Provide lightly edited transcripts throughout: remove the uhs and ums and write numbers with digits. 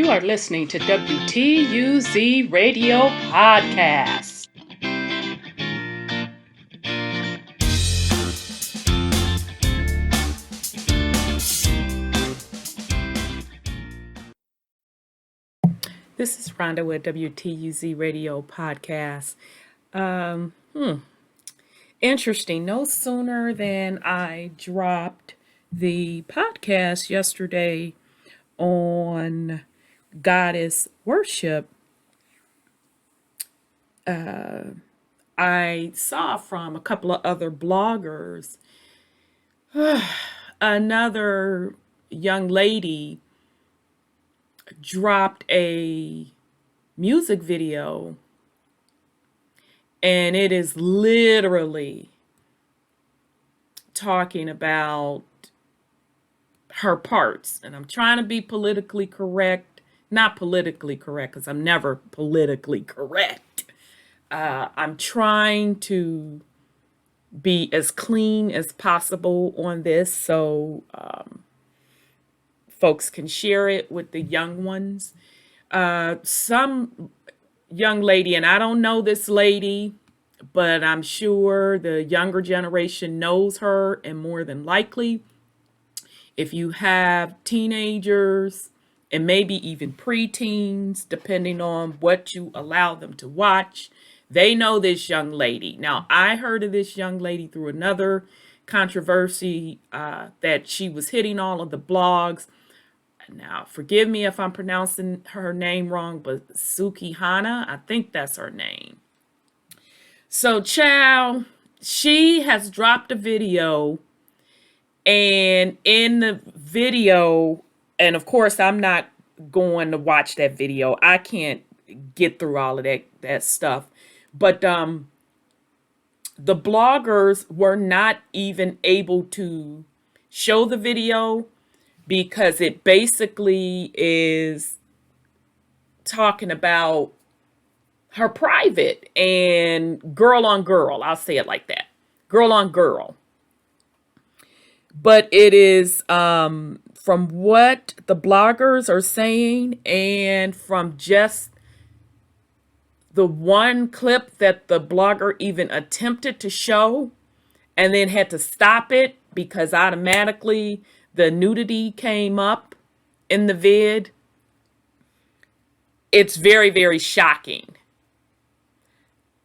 You are listening to WTUZ Radio Podcast. This is Rhonda with WTUZ Radio Podcast. Interesting. No sooner than I dropped the podcast yesterday on goddess worship, I saw from a couple of other bloggers another young lady dropped a music video, and it is literally talking about her parts. And I'm trying to be politically correct, not politically correct, because I'm never politically correct. I'm trying to be as clean as possible on this so folks can share it with the young ones. Some young lady, and I don't know this lady, but I'm sure the younger generation knows her, and more than likely, if you have teenagers and maybe even preteens, depending on what you allow them to watch, they know this young lady. Now, I heard of this young lady through another controversy that she was hitting all of the blogs. Now, forgive me if I'm pronouncing her name wrong, but Sukihana, I think that's her name. So, child, she has dropped a video, and in the video, and of course, I'm not going to watch that video. I can't get through all of that stuff. But the bloggers were not even able to show the video because it basically is talking about her private and girl on girl. I'll say it like that. Girl on girl. But it is, from what the bloggers are saying and from just the one clip that the blogger even attempted to show and then had to stop it because automatically the nudity came up in the vid, it's very, very shocking.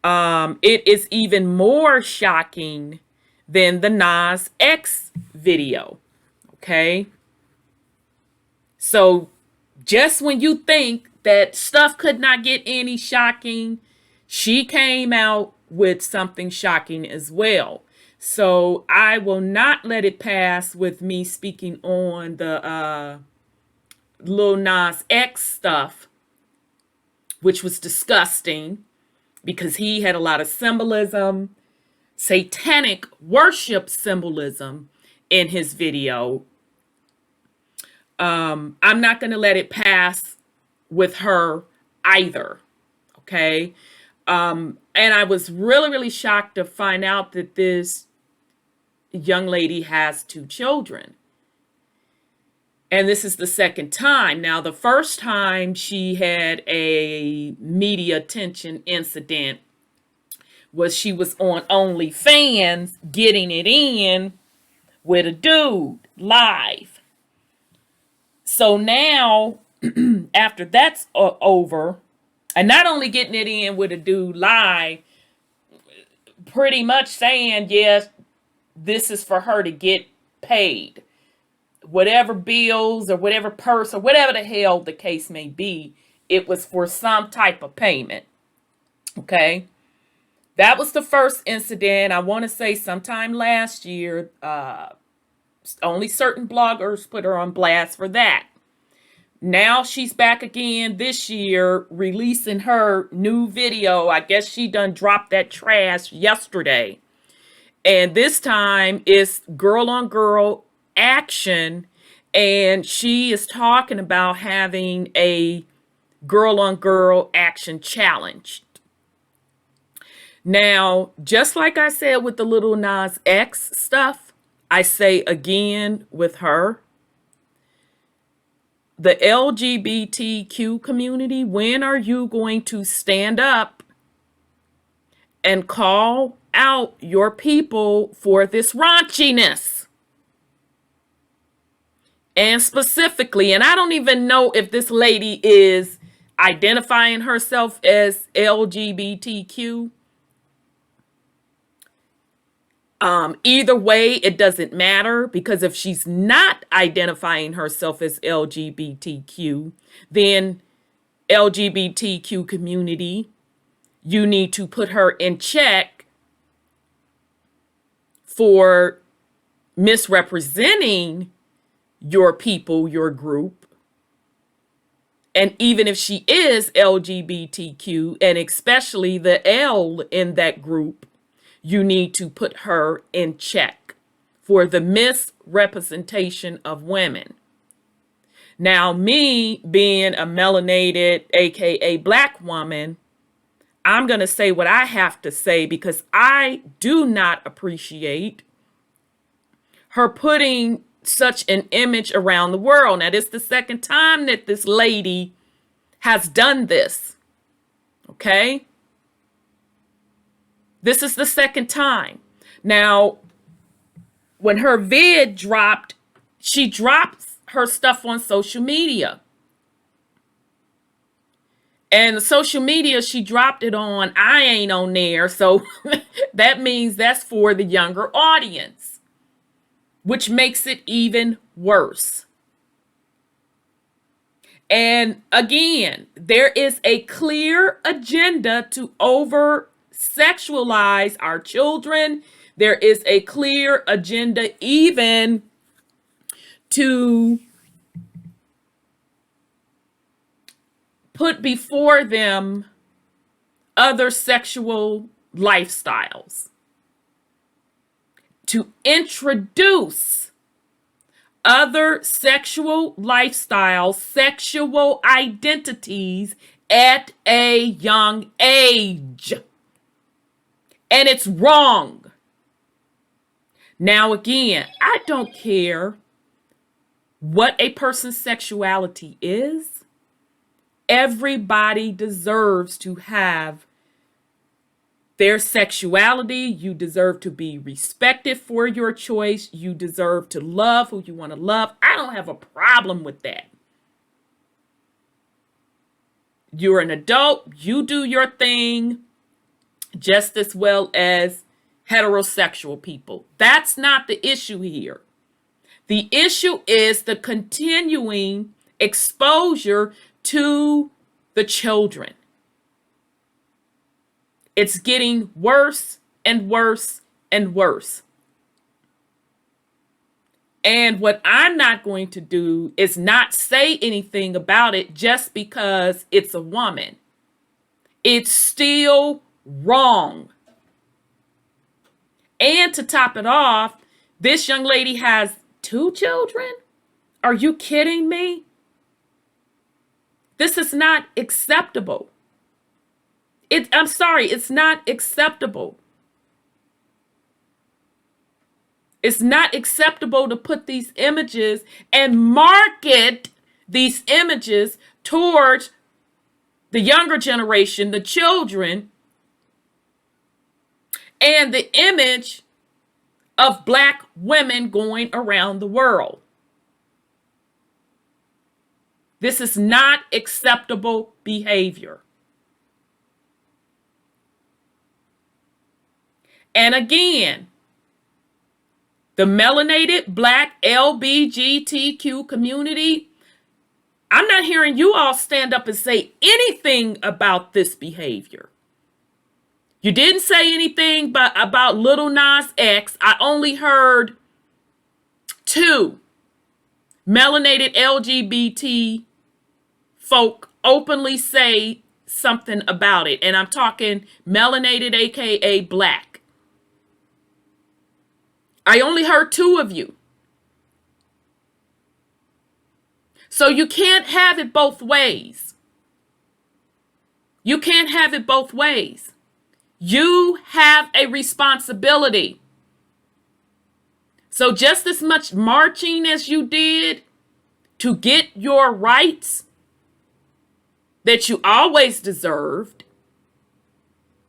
It is even more shocking than the Nas X video. Okay. So just when you think that stuff could not get any shocking, she came out with something shocking as well. So I will not let it pass with me speaking on the Lil Nas X stuff, which was disgusting because he had a lot of symbolism, satanic worship symbolism in his video. I'm not going to let it pass with her either. Okay. And I was really, really shocked to find out that this young lady has 2 children. And this is the second time. Now, the first time she had a media attention incident was she was on OnlyFans getting it in with a dude live. So now, after that's over, and not only getting it in with a dude live, pretty much saying, yes, this is for her to get paid. Whatever bills or whatever purse or whatever the hell the case may be, it was for some type of payment. Okay. That was the first incident. I want to say sometime last year, only certain bloggers put her on blast for that. Now she's back again this year, releasing her new video. I guess she done dropped that trash yesterday. And this time it's girl on girl action. And she is talking about having a girl on girl action challenge. Now, just like I said with the Lil Nas X stuff, I say again with her, the LGBTQ community, when are you going to stand up and call out your people for this raunchiness? And specifically, and I don't even know if this lady is identifying herself as LGBTQ. Either way, it doesn't matter, because if she's not identifying herself as LGBTQ, then LGBTQ community, you need to put her in check for misrepresenting your people, your group. And even if she is LGBTQ, and especially the L in that group, you need to put her in check for the misrepresentation of women. Now, me being a melanated, aka Black woman, I'm going to say what I have to say, because I do not appreciate her putting such an image around the world. Now, this is the second time that this lady has done this. Okay? This is the second time. Now, when her vid dropped, she drops her stuff on social media. And the social media she dropped it on, I ain't on there. So that means that's for the younger audience, which makes it even worse. And again, there is a clear agenda to over-sexualize our children. There is a clear agenda even to put before them other sexual lifestyles, to introduce other sexual lifestyles, sexual identities at a young age. And it's wrong. Now, again, I don't care what a person's sexuality is. Everybody deserves to have their sexuality. You deserve to be respected for your choice. You deserve to love who you want to love. I don't have a problem with that. You're an adult. You do your thing just as well as heterosexual people. That's not the issue here. The issue is the continuing exposure to the children. It's getting worse and worse and worse. And what I'm not going to do is not say anything about it just because it's a woman. It's still wrong. And to top it off, this young lady has 2 children? Are you kidding me? This is not acceptable. I'm sorry, it's not acceptable. It's not acceptable to put these images and market these images towards the younger generation, the children, and the image of Black women going around the world. This is not acceptable behavior. And again, the melanated Black LGBTQ community, I'm not hearing you all stand up and say anything about this behavior. You didn't say anything about Lil Nas X. I only heard 2 melanated LGBT folk openly say something about it. And I'm talking melanated, aka Black. I only heard 2 of you. So you can't have it both ways. You can't have it both ways. You have a responsibility. So just as much marching as you did, to get your rights that you always deserved.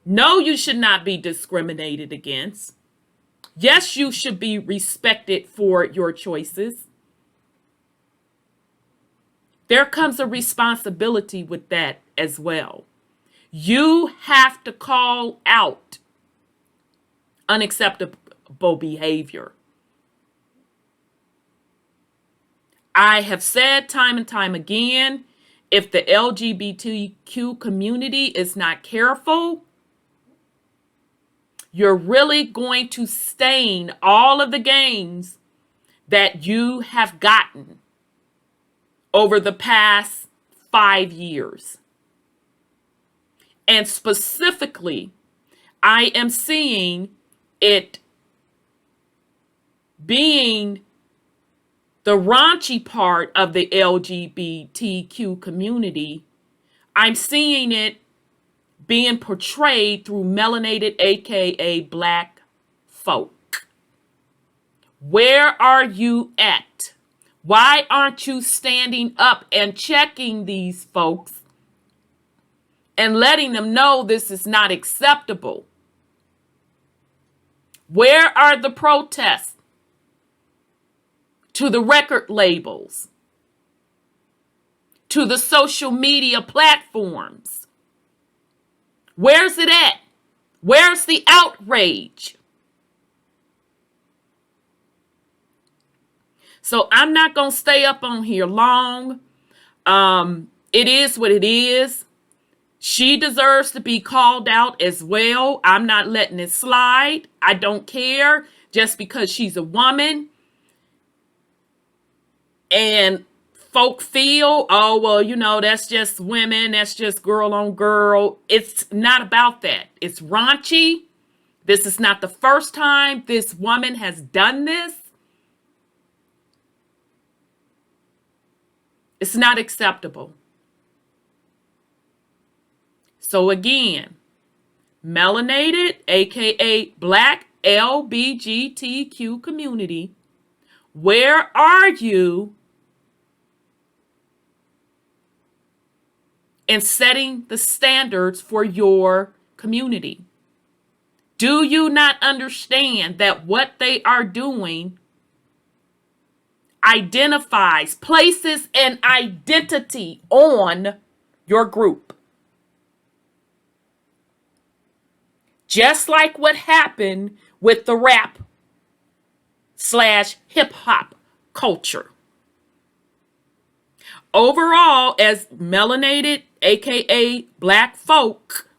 No, you should not be discriminated against. Yes, you should be respected for your choices. There comes a responsibility with that as well. You have to call out unacceptable behavior. I have said time and time again, if the LGBTQ community is not careful, you're really going to stain all of the gains that you have gotten over the past 5 years. And specifically, I am seeing it being the raunchy part of the LGBTQ community. I'm seeing it being portrayed through melanated, aka Black folk. Where are you at? Why aren't you standing up and checking these folks and letting them know this is not acceptable? Where are the protests to the record labels, to the social media platforms? Where's it at? Where's the outrage? So I'm not going to stay up on here long. It is what it is. She deserves to be called out as well. I'm not letting it slide. I don't care just because she's a woman. And folk feel, oh, well, you know, that's just women. That's just girl on girl. It's not about that. It's raunchy. This is not the first time this woman has done this. It's not acceptable. So again, melanated, aka Black LGBTQ community, where are you in setting the standards for your community? Do you not understand that what they are doing identifies, places an identity on your group? Just like what happened with the rap / hip hop culture. Overall, as melanated, aka Black folk,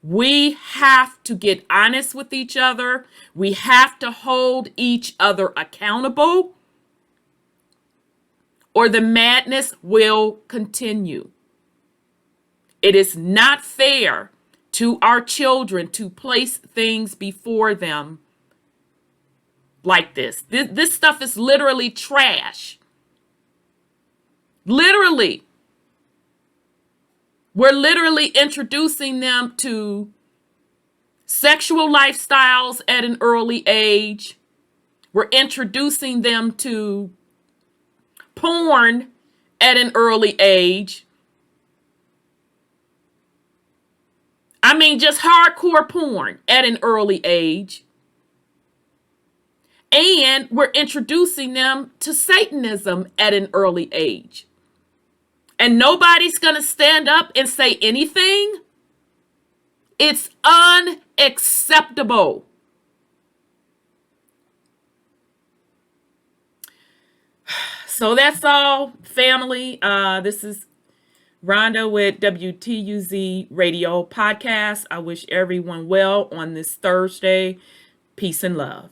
we have to get honest with each other. We have to hold each other accountable, or the madness will continue. It is not fair to our children to place things before them like this. This stuff is literally trash. Literally. We're literally introducing them to sexual lifestyles at an early age. We're introducing them to porn at an early age. I mean, just hardcore porn at an early age. And we're introducing them to Satanism at an early age. And nobody's going to stand up and say anything. It's unacceptable. So that's all, family. This is Rhonda with WTUZ Radio podcast. I wish everyone well on this Thursday. Peace and love.